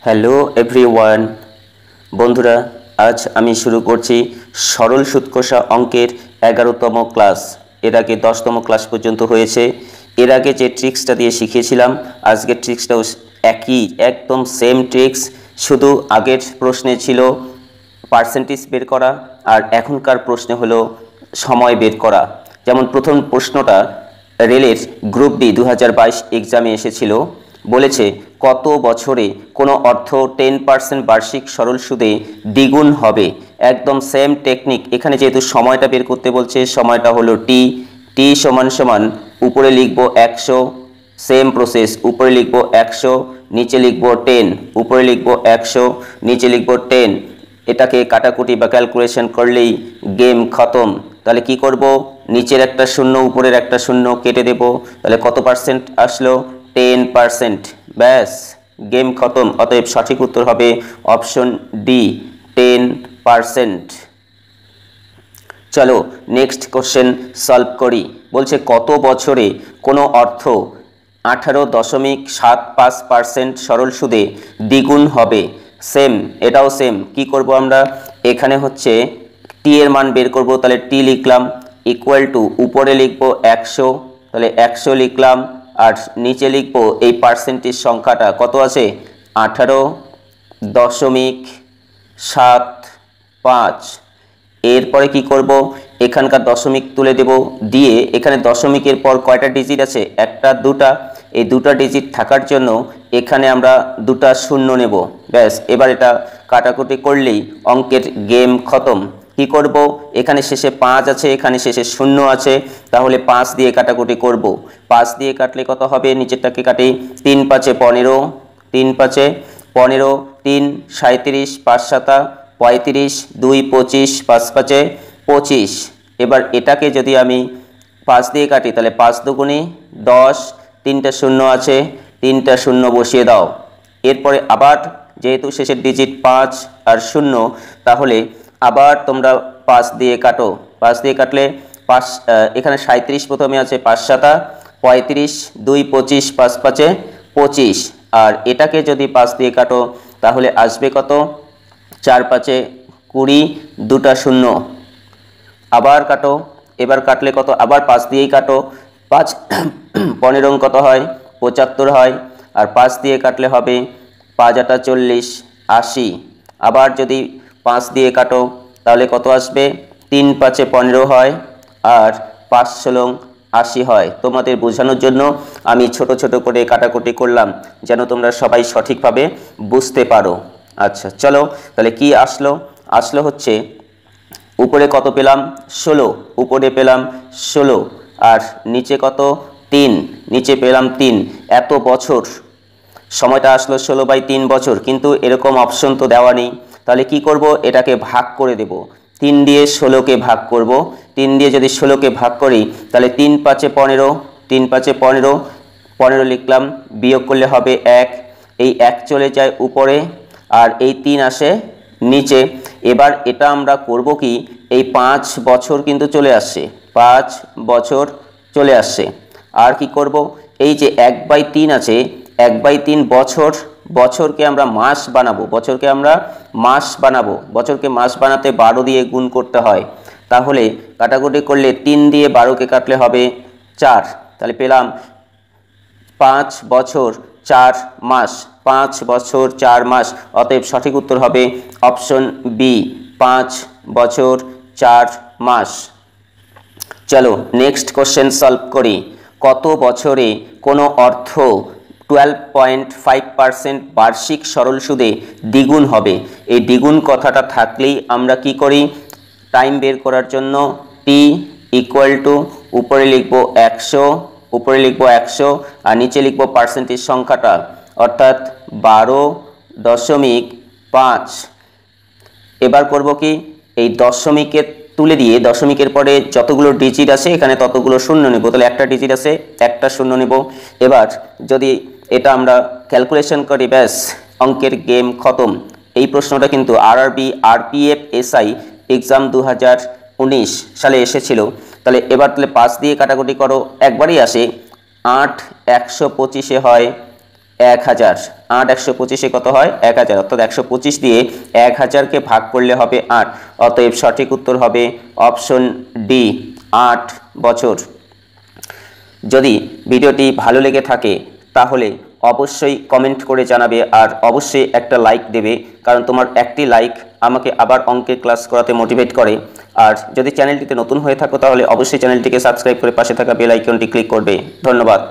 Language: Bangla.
হ্যালো এভরিওয়ান, বন্ধুরা, আজ আমি শুরু করছি সরল সুদ কষা অঙ্কের 11তম ক্লাস। এর আগে 10তম ক্লাস পর্যন্ত হয়েছে। এর আগে যে ট্রিক্সটা দিয়ে শিখিয়েছিলাম, আজকের ট্রিক্সটাও একই, একদম সেম ট্রিক্স। শুধু আগের প্রশ্নে ছিল পার্সেন্টেজ বের করা, আর এখনকার প্রশ্নে হলো সময় বের করা। যেমন প্রথম প্রশ্নটা রেলের গ্রুপ ডি 2022 এক্সামে এসেছিল। বলেছে কত বছরে কোনো অর্থ 10% বার্ষিক সরল সুদে দ্বিগুণ হবে। একদম সেম টেকনিক। এখানে যেহেতু সময়টা বের করতে বলছে, সময়টা হলো টি। টি সমান সমান উপরে লিখবো 100, সেম প্রসেস, উপরে লিখবো 100, নিচে লিখবো 10, উপরে লিখবো 100, নিচে লিখবো 10। এটাকে কাটাকুটি বা ক্যালকুলেশন করলেই গেম খতম। তাহলে কি করব, নিচের একটা শূন্য উপরের একটা শূন্য কেটে দেব। তাহলে কত পার্সেন্ট আসলো? 10%। ব্যাস, গেম খতম। অতএব সঠিক উত্তর হবে অপশন ডি, 10%। চলো নেক্সট কোশ্চেন সলভ করি। বলছে কত বছরে কোনো অর্থ 18.75% সরল সুদে দ্বিগুণ হবে। সেম, এটাও সেম। কি করব আমরা? এখানে হচ্ছে টি এর মান বের করব। তাহলে টি লিখলাম ইকুয়াল টু, উপরে লিখবো 100, তাহলে 100 লিখলাম, আর নিচে লিখবো এই পার্সেন্টেজ সংখ্যাটা কত আছে, 18.75। এরপরে কি করব, এখানকার দশমিক তুলে দেব, দিয়ে এখানে দশমিকের পর কয়টা ডিজিট আছে, একটা দুটা। এই দুটা ডিজিট থাকার জন্য এখানে আমরা দুটা শূন্য নেব। ব্যাস, এবার এটা কাটাকুটি করলেই অঙ্কের গেম খতম। কি করব, এখানে শেষে 5 আছে, এখানে শেষে 0 আছে, তাহলে 5 দিয়ে কাটাকুটি করব। 5 দিয়ে কাটলে কত হবে, নিচেরটাকে কাটি, 3 5 15, 3 5 15, 3 37, 5 7 35, 2 25, 5 5 25। এবার এটাকে যদি আমি 5 দিয়ে কাটি, তাহলে 5 দুগুণে 10, 3টা শূন্য আছে, 3টা শূন্য বসিয়ে দাও। এরপরে আবার যেহেতু শেষের ডিজিট 5 আর 0, তাহলে আবার তোমরা 5 দিয়ে কাটো। 5 দিয়ে কাটলে 5, এখানে 37 প্রথমে আছে, 5 7 35, 2 25, 5 5 25। আর এটাকে যদি 5 দিয়ে কাটো তাহলে আসবে কত, 4 5 20, দুটা শূন্য। আবার কাটো, এবার কাটলে কত, আবার 5 দিয়েই কাটো, 5 15 কত হয়, 75 হয়। আর 5 দিয়ে কাটলে হবে 5 8 40, 80। আবার যদি 5 দিয়ে কাটো তাহলে কত আসবে, 3 5 15 হয়, আর 5 16 80 হয়। তোমাদের বোঝানোর জন্য আমি ছোট ছোট করে কাটাকুটি করলাম, যেন তোমরা সবাই সঠিকভাবে বুঝতে পারো। আচ্ছা চলো, তাহলে কি আসলো? আসলো হচ্ছে উপরে কত পেলাম, 16, উপরে পেলাম 16, আর নিচে কত, 3, নিচে পেলাম 3। এত বছর, সময়টা আসলো 16/3 বছর, কিন্তু এরকম অপশন তো দেওয়া নেই। তাহলে কি করব, এটাকে ভাগ করে দেব। 3 দিয়ে 16কে ভাগ করব। 3 দিয়ে যদি 16কে ভাগ করি তাহলে 3 5 15, 3 5 15, 15 লিখলাম, বিয়োগ করলে হবে 1। এই 1 চলে যায় উপরে, আর এই 3 আসে নিচে। এবার এটা আমরা করব কি, এই 5 বছর কিন্তু চলে আসছে, 5 বছর চলে আসছে। আর কি করব, এই যে 1/3 আছে, 1/3 বছর, বছরকে আমরা মাস বানাবো, বছরকে আমরা মাস বানাবো। বছরকে মাস বানাতে 12 দিয়ে গুণ করতে হয়। তাহলে কাটাকুটি করলে 3 দিয়ে 12কে কাটলে হবে 4। তাহলে পেলাম 5 বছর 4 মাস, 5 বছর 4 মাস। অতএব সঠিক উত্তর হবে অপশন বি, 5 বছর 4 মাস। চলো নেক্সট কোশ্চেন সলভ করি। কত বছরে কোনো অর্থ 12.5% বার্ষিক সরল সুদে দ্বিগুণ হবে। এই দ্বিগুণ কথাটা থাকলেই আমরা কি করি, টাইম বের করার জন্য টি ইকুয়াল টু, উপরে লিখবো 100, উপরে লিখবো 100, আর নিচে লিখবো পার্সেন্টেজ সংখ্যাটা, অর্থাৎ 12.5। এবার করব কি, এই দশমিকের তুলে দিয়ে দশমিকের পরে যতগুলো ডিজিট আছে এখানে ততগুলো শূন্য নেব। তাহলে একটা ডিজিট আছে, একটা শূন্য নেব। এবার যদি এটা আমরা ক্যালকুলেশন করি, ব্যাস অঙ্কের গেম খতম। এই প্রশ্নটা কিন্তু আরআরবি আরপিএফ এসআই এক্সাম 2019 সালে এসেছিল। তাহলে এবার তাহলে 5 দিয়ে কাটাকুটি করো, একবারই আসে 8 125 হয় 1000, 8 125-এ কত হয় 1000, অর্থাৎ 125 দিয়ে 1000-কে ভাগ করলে হবে 8। অতএব সঠিক উত্তর হবে অপশন ডি, 8 বছর। যদি ভিডিওটি ভালো লেগে থাকে তাহলে অবশ্যই কমেন্ট করে জানাবে, আর অবশ্যই একটা লাইক দেবে, কারণ তোমার একটি লাইক আমাকে আবার অঙ্কের ক্লাস করাতে মোটিভেট করে। আর যদি চ্যানেলটিতে নতুন হয়ে থাকো তাহলে অবশ্যই চ্যানেলটিকে সাবস্ক্রাইব করে পাশে থাকা বেল আইকনটি ক্লিক করবে। ধন্যবাদ।